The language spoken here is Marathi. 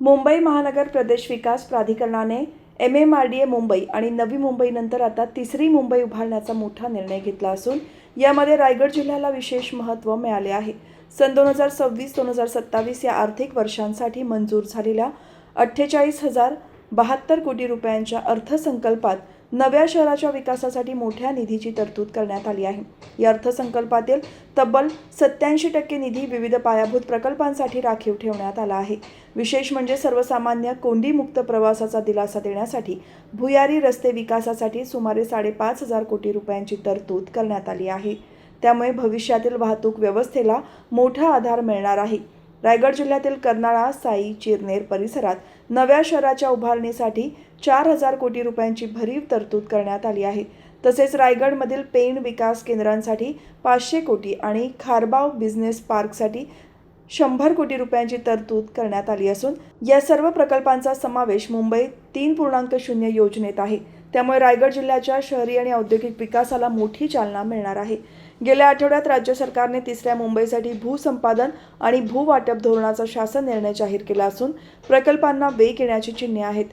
मुंबई महानगर प्रदेश विकास प्राधिकरणाने MMRDA मुंबई आणि नवी मुंबईनंतर आता तिसरी मुंबई उभारण्याचा मोठा निर्णय घेतला असून यामध्ये रायगड जिल्ह्याला विशेष महत्त्व मिळाले आहे. सन 2026-2027 या आर्थिक वर्षांसाठी मंजूर झालेल्या 48,072 कोटी रुपयांच्या अर्थसंकल्पात नव्या शहराच्या विकासासाठी मोठ्या निधीची तरतूद करण्यात आली आहे. या अर्थसंकल्पातील तब्बल 87% निधी विविध पायाभूत प्रकल्पांसाठी राखीव ठेवण्यात आला आहे. विशेष म्हणजे सर्वसामान्य कोंडीमुक्त प्रवासाचा दिलासा देण्यासाठी भुयारी रस्ते विकासासाठी सुमारे 5,500 कोटी रुपयांची तरतूद करण्यात आली आहे. त्यामुळे भविष्यातील वाहतूक व्यवस्थेला मोठा आधार मिळणार आहे. रायगड जिल्ह्यातील कर्नाळा, साई, चिरनेर परिसरात नव्या शहराच्या उभारणीसाठी 4,000 कोटी रुपयांची भरीव तरतूद करण्यात आली आहे. तसेच रायगडमधील पेण विकास केंद्रांसाठी 500 कोटी आणि खारबाव बिझनेस पार्कसाठी 100 कोटी रुपयांची तरतूद करण्यात आली असून या सर्व प्रकल्पांचा समावेश मुंबई 3.0 योजनेत आहे. त्यामुळे रायगड जिल्ह्याच्या शहरी आणि औद्योगिक विकासाला मोठी चालना मिळणार आहे. गेल्या आठवड्यात राज्य सरकारने तिसऱ्या मुंबईसाठी भूसंपादन आणि भूवाटप धोरणाचा शासन निर्णय जाहीर केला असून प्रकल्पांना वेग येण्याची चिन्हे आहेत.